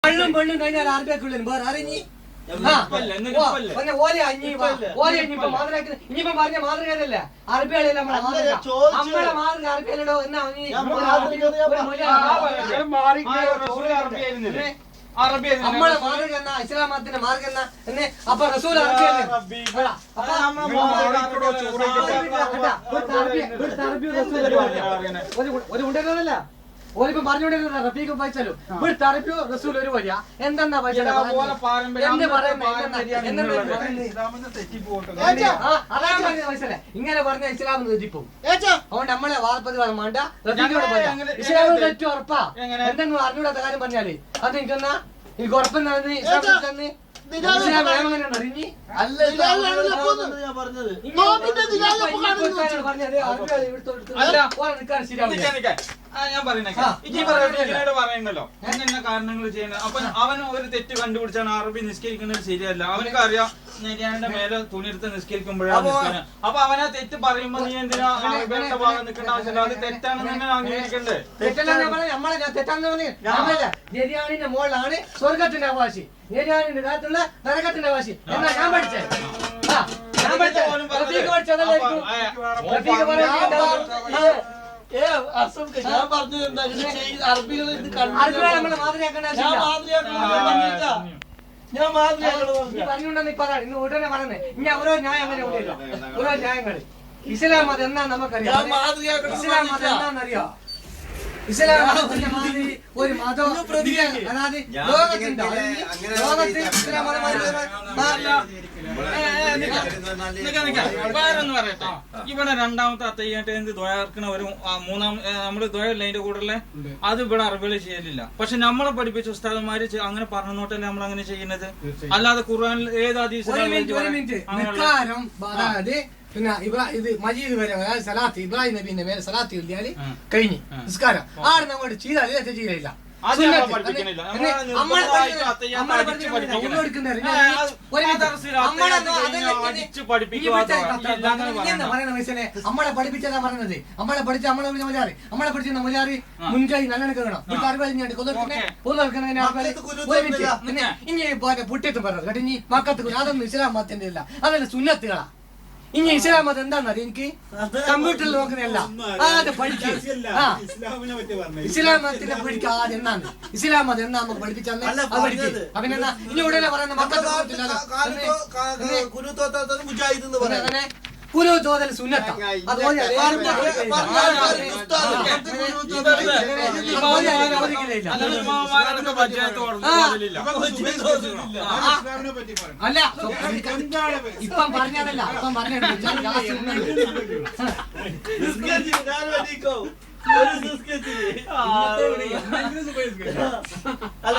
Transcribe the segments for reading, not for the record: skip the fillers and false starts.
പെണ്ണും പെണ്ണും കഴിഞ്ഞാൽ ആർബിയക്കുള്ളിൽ വേറെ അറിഞ്ഞി ഇനിയിപ്പോ പറഞ്ഞ മാതൃകയല്ലേ അറബികളല്ല നമ്മളെ മാതൃക അറബിയല്ലോ എന്നാ നമ്മളെ മാർഗം എന്നാ ഇസ്ലാം മതത്തിന്റെ മാർഗം എന്നാ എന്നെ അപ്പൊ റസൂൽ ഒരു ഉണ്ടല്ല ഓലിപ്പോ പറഞ്ഞോണ്ടിരുന്ന റഫീഖ് പൈസല്ലോ ഇവിടുത്തെ അറബിയോ റസൂൽ ഒരു വരിക എന്തെന്നാ പൈസ ഇങ്ങനെ പറഞ്ഞ ഇസ്ലാം തെറ്റിപ്പോ അതുകൊണ്ട് നമ്മളെ വാർപ്പത് വേണ്ട റഫീഖിനോട് ഇസ്ലാം തെറ്റു ഉറപ്പാ എന്തെങ്കിലും അറിഞ്ഞൂടാത്ത കാര്യം പറഞ്ഞാല് അത് എനിക്കെന്നാ എനിക്ക് ഉറപ്പെന്നാണ് ഇസ്ലാം അറിഞ്ഞി ഞാൻ പറയണല്ലോ ഇങ്ങനെ കാരണങ്ങൾ ചെയ്യണം. അപ്പൊ അവൻ ഒരു തെറ്റ് കണ്ടുപിടിച്ചാണ് അറബി നിസ്കരിക്കുന്നത് ശരിയല്ല. അവനക്ക് അറിയാം നെര്യാന്റെ മേലെ തുണിയെടുത്ത് നിസ്കരിക്കുമ്പോഴാണ് നിസ്കാരം. അപ്പൊ അവനാ തെറ്റ് പറയുമ്പോ നീ എന്തിനാ അറബിയുടെ ഭാഗം നിൽക്കേണ്ട ആവശ്യമില്ല. അത് തെറ്റാണെന്ന് തന്നെ അംഗീകരിക്കണ്ടേ? നെര്യാണിന്റെ മുകളിലാണ് സ്വർഗത്തിന്റെ അവകാശി, നെര്യാണിന്റെ കാലത്തുള്ള നരകത്തിന്റെ അവകാശി എന്നാ ഞാൻ പഠിച്ചേ. ഞാൻ പറഞ്ഞു അറബികൾ ഞാൻ പറഞ്ഞുകൊണ്ടെന്ന് ഇപ്പൊ ഇന്ന് ഉടനെ പറയുന്നത് ഇനി ഓരോ ന്യായം അങ്ങനെ ഉണ്ടല്ലോ, ഓരോ ന്യായങ്ങള്. ഇസ്ലാം മതം എന്നാ നമുക്കറിയാം. ഇസ്ലാം മതം എന്താണെന്നറിയോ? ഇസ്ലാം മതത്തിന്റെ മാതിരി ഒരു മതം അതായത് ലോകത്തിൽ ഇസ്ലാം മതം വേറൊന്ന് പറയട്ടെ. ഇവിടെ രണ്ടാമത്തെ അത്തയ്യായിട്ട് എന്ത് ദ്വയർക്കണ ഒരു മൂന്നാം നമ്മള് ദ്വയല്ല അതിന്റെ കൂടെ അത് ഇവിടെ അറിവുകൾ ചെയ്യലില്ല. പക്ഷെ നമ്മളെ പഠിപ്പിച്ച ഉസ്താദന്മാര് അങ്ങനെ പറഞ്ഞോട്ടല്ലേ നമ്മൾ അങ്ങനെ ചെയ്യുന്നത്. അല്ലാതെ ഖുർആനിൽ ഏത് ഹദീസിലും പിന്നെ ഇത് മജീദ് വരെ സലാത്ത് ഇബ്രാഹിം നബീന്റെ മേലെ സലാത്ത് ചൊല്ലിയാല് കഴിഞ്ഞ് നിസ്കാരം ആടെ നമ്മോട് ചെയ്താൽ ചെയ്യില്ല. നമ്മളെ പഠിപ്പിച്ചതാ പറഞ്ഞത്. നമ്മളെ പഠിച്ച നമ്മളെ മൊലാറി നമ്മളെ പഠിച്ച മൊലാറി മുൻകൈ നല്ലണ കേൾക്കണം. ഇനി പുട്ടിയത്ത് പറഞ്ഞത് കേട്ടോ. ഇനി മക്കത്ത് അതൊന്നും ഇസ്ലാം മതത്തിന്റെ അല്ല, അതല്ല സുന്നത്തുകളാ. ഇനി ഇസ്ലാം മതം എന്താണെന്നറിയ എനിക്ക് കമ്പ്യൂട്ടറിൽ നോക്കുന്നതല്ല, ആദ്യം പഠിക്കുക. ഇസ്ലാം മതത്തിന്റെ പഠിക്കുക ആദ്യം എന്നാണ് ഇസ്ലാം മതം എന്നാ നമുക്ക് പഠിപ്പിച്ചാൽ അത് പഠിക്കുക. അവനെന്നാ ഇനി ഉടനെ പറയുന്ന മക്കത്ത് കുരു തോതൽ സുന്നത്ത അതുപോലെ അല്ല ഇപ്പം പറഞ്ഞതല്ല, ഇപ്പം പറഞ്ഞ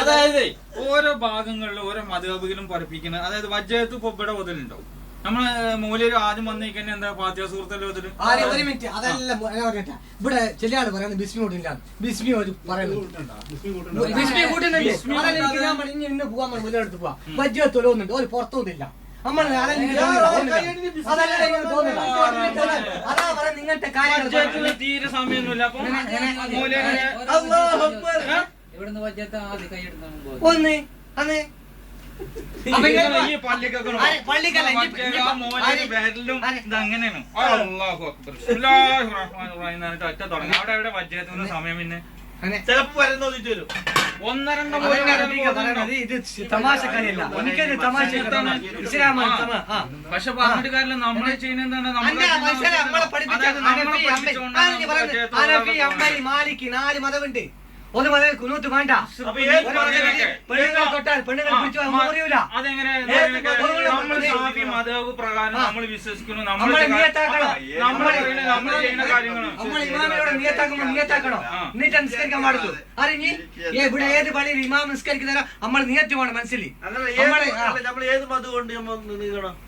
അതായത് ഓരോ ഭാഗങ്ങളിലും ഓരോ മദ്ഹബിലും പഠിപ്പിക്കുന്നത്. അതായത് വജ്ജത്ത് ഇപ്പൊ ഇവിടെ മുതലുണ്ടാവും. നമ്മള് മൂലര് ആദ്യം വന്നേക്കന്നെ എന്താ ഫാത്തിഹ സൂറത്തല്ലേ മുതല്. ഒരു മിനിറ്റ് അതല്ല ഇവിടെ ചില ആള് പറയുന്നത് ബിസ്മി കൂട്ടില്ല. ബിസ്മി പറയുന്നത് ഇന്ന് പോവാൻ മുതലെടുത്ത് പോവാ. വജ്ജത്ത് തൊലവുന്നുണ്ട്, ഒരു പുറത്തൊന്നുമില്ല. നമ്മൾ അതാ പറയാ നിങ്ങനത്തെ കാര്യങ്ങൾ തീരെ സമയമൊന്നുമില്ല. അപ്പൊ ഒന്ന് അന്ന് അവിടെ വജ്ജത്തിന് സമയം പിന്നെ ചിലപ്പോ വരുന്നോദിച്ചു വരും. പക്ഷെ പറഞ്ഞിട്ട് കാര്യമില്ല. നമ്മളെ ചെയ്യുന്ന എന്താണ് മാലിക്ക് 4 മതമുണ്ട്. ഒരു മത കുനൂത്ത് വേണ്ട, പെണ്ണുങ്ങളെ തൊട്ടാൽ പെണ്ണുങ്ങളെ പിടിച്ചു അറിയൂല. അതെങ്ങനെ മതവ് പ്രകാരം നമ്മൾ വിശ്വസിക്കുന്നു. നമ്മളെ നിയത്താക്കണം, നമ്മൾ ചെയ്യുന്ന കാര്യങ്ങളും നമ്മൾ ഇമാമിനോട് നിയത്താക്കണോ എന്നിട്ട് നിസ്കരിക്കാൻ പാടുള്ളൂ. അറിഞ്ഞ് ഇവിടെ ഏത് പള്ളിയിൽ ഇമാം നിസ്കരിക്കുന്നവരോ നമ്മൾ നിയത്ത് വേണം മനസ്സിൽ. നമ്മൾ ഏത് മതം കൊണ്ട്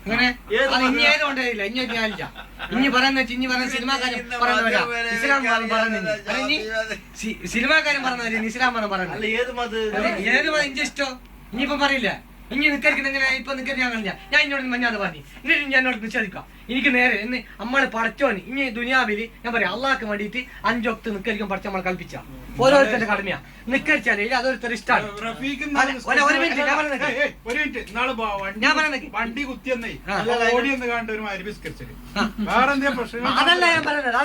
അങ്ങനെ ഇനി ഏത് കൊണ്ടില്ല. ഇനി ഞാനില്ല ഇനി പറയുന്ന ഇനി പറയുന്ന സിനിമാക്കാരും പറയുന്നവരാ ഇസ്ലാം പറയുന്നത്. സിനിമാക്കാരും ഇസ്ലാം മതം പറയുന്നത് ഏത് മതം ഇഞ്ച ഇഷ്ടോ. ഇനിയിപ്പൊ പറയില്ല ഇനി നിക്കരിക്കുന്ന എങ്ങനെ ഇപ്പൊ നിക്കരിക്കാൻ കഴിഞ്ഞ ഞാൻ ഇന്നോട് മഞ്ഞാതെ പറഞ്ഞു എന്നിട്ട് ഞാൻ എന്നോട് നിശ്ചയിക്കാം. എനിക്ക് നേരെ എന്ന് നമ്മളെ പടച്ചോന് ഇനി ദുനിയാവില് ഞാൻ പറയാം അള്ളാഹ്ക്ക് വേണ്ടിയിട്ട് 5 വക്ത് നിക്കരിക്കാൻ പഠിച്ച നമ്മളെ കൽപ്പിച്ച ഓരോരുത്തരുടെ കടമയാ. നിക്കരിച്ചാലേ അതൊരുത്തർ ഇഷ്ടമാണ്. ഒരു മിനിറ്റ് ഞാൻ പറയുന്നത് വണ്ടി കുത്തിയെന്നേ ഓടി ഒന്ന് കണ്ട ഒരു മാതിരി ബിസ്കരിച്ചത് വേറെ എന്തെങ്കിലും പ്രശ്നം അതല്ല ഞാൻ പറയുന്നത്.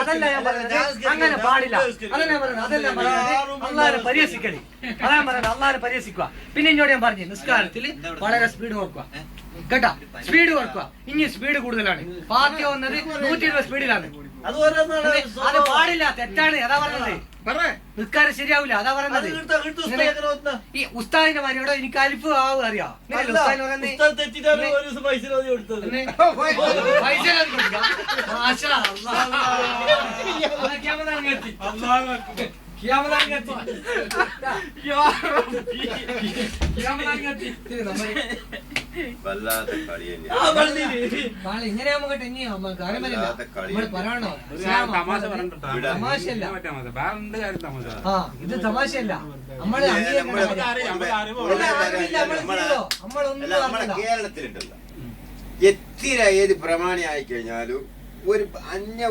അതല്ല ഞാൻ പറയുന്നത്. അങ്ങനെ പാടില്ല. അതല്ല ഞാൻ പറയുന്നത്. അതെല്ലാം പറയുന്നത് അള്ളാനെ പരിഹസിക്കല്. അതാ പറയുന്നത് അള്ളാനെ പരിഹസിക്കുക. പിന്നെ എന്നോട് ഞാൻ പറഞ്ഞു നിസ്കാരത്തിൽ വളരെ സ്പീഡ് നോക്കുക കേട്ടാ. സ്പീഡ് കുറക്കുക. ഇനി സ്പീഡ് കൂടുതലാണ്. പാർട്ടി വന്നത് 120 സ്പീഡിലാണ്. അത് പാടില്ല, തെറ്റാണ്. അതാ പറഞ്ഞത്. നിസ്കാരം ശരിയാവില്ല. അതാ പറയുന്നത്. ഈ ഉസ്താദിന്റെ മാരിയോടോ എനിക്ക് അലിഫ് ആവുക അറിയാം. ഇങ്ങനെ ആവുമ്പോട്ടെ ഇനി കാര്യം പറയില്ല. നമ്മള് പറയണോ തമാശയല്ല. ഇത് തമാശയല്ല. നമ്മളെ കേരളത്തിലുണ്ടല്ലോ എത്തിര ഏത് പ്രമാണിയായി കഴിഞ്ഞാലും ഒരു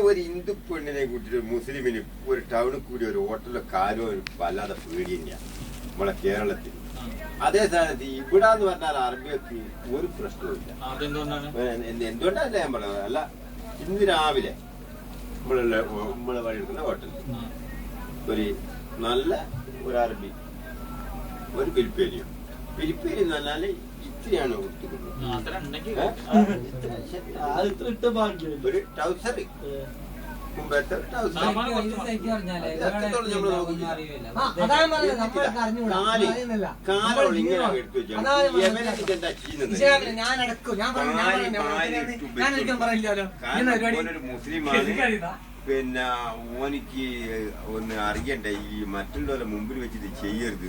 ഒരു ഹിന്ദു പെണ്ണിനെ കൂട്ടിട്ട് മുസ്ലിമിന് ഒരു ടൗണിൽ കൂടി ഒരു ഹോട്ടലിലോ കാലോ വല്ലാതെ പേടി തന്നെയാണ് നമ്മളെ കേരളത്തിൽ. അതേ സ്ഥാനത്ത് ഇവിടെ എന്ന് പറഞ്ഞാൽ അറബിയൊക്കെ ഒരു പ്രശ്നവുമില്ല. എന്തുകൊണ്ടല്ല ഞാൻ പറഞ്ഞത്. അല്ല, ഇന്ന് രാവിലെ നമ്മളെ വഴിയെടുക്കുന്ന ഹോട്ടലിൽ ഒരു നല്ല ഒരു അറബി ഒരു പിലിപ്പേരിയും പിലിപ്പേരി എന്ന് പറഞ്ഞാല് ഇത്തിരിയാണ് കൊടുത്തുകൊടുക്കുന്നത്. ഒരു ടൗസർ മുമ്പത്തെ മുസ്ലിമാണ്. പിന്നെ ഓനിക്ക് ഒന്ന് അറിയണ്ട ഈ മറ്റുള്ളവരെ മുമ്പിൽ വെച്ചിട്ട് ചെയ്യരുത്.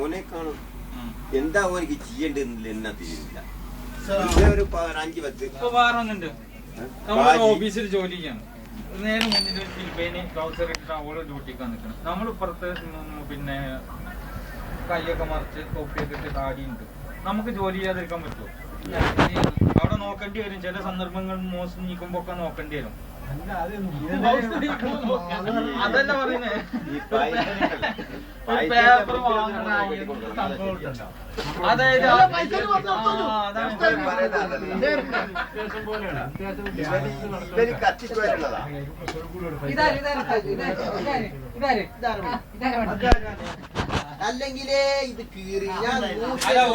ഓനെ കാണും എന്താ ഓനിക്ക് ചെയ്യേണ്ടത് എന്നാ തിരിയില്ല. ഒരു 5-10 ഓഫീസിൽ ജോലി ചെയ്യാണ്. നേരെ മുന്നിൽ ഫിലിപ്പൈന് ട്രൗസർ ഇട്ടിട്ട് അവള് ഡ്യൂട്ടിക്ക് നിൽക്കണം. നമ്മളിപ്പുറത്ത് പിന്നെ കൈയൊക്കെ മറിച്ച് തൊപ്പിയൊക്കെ ഇട്ട് താടിയുണ്ട്. നമുക്ക് ജോലി ചെയ്യാതിരിക്കാൻ പറ്റുമോ? അവിടെ നോക്കേണ്ടി വരും. ചില സന്ദർഭങ്ങൾ മോശം നീക്കുമ്പോ ഒക്കെ നോക്കേണ്ടി വരും. അതല്ല പറയുന്നേ. പേപ്പർ വാങ്ങണ അതായത് അല്ലെങ്കിലേ ഇത് കീറി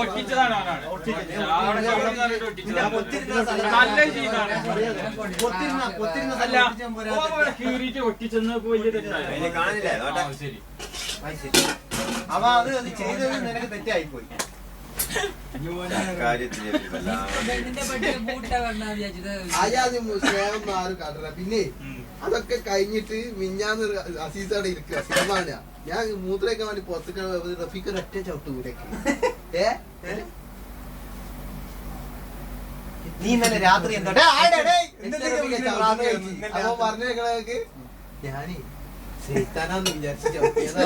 ഒട്ടിച്ചതാണ്. കീറിയിട്ട് ഒട്ടിച്ചെന്ന് വലിയ തെറ്റായി കാണില്ലേ. അവ അത് ചെയ്തത് നിനക്ക് തെറ്റായിപ്പോയി. പിന്നെ അതൊക്കെ കഴിഞ്ഞിട്ട് മിഞ്ഞാന്ന് അസീസോടെ ഇരിക്കുക സിനിമ കാണുക. ഞാൻ മൂത്രയൊക്കെ വേണ്ടി പുറത്തേക്ക് റഫീഖ് ഒറ്റ ചവിട്ട് കൂടെയൊക്കെ. നീ ഇന്നലെ രാത്രി എന്താ പറഞ്ഞേക്ക് ഞാനേ സൈത്താനാന്ന് വിചാരിച്ചു ചവിട്ടിയത്.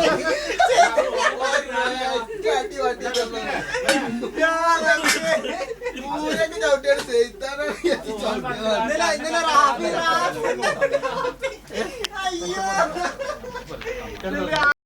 ചവിട്ടിയാണ് സൈത്താനാണ്.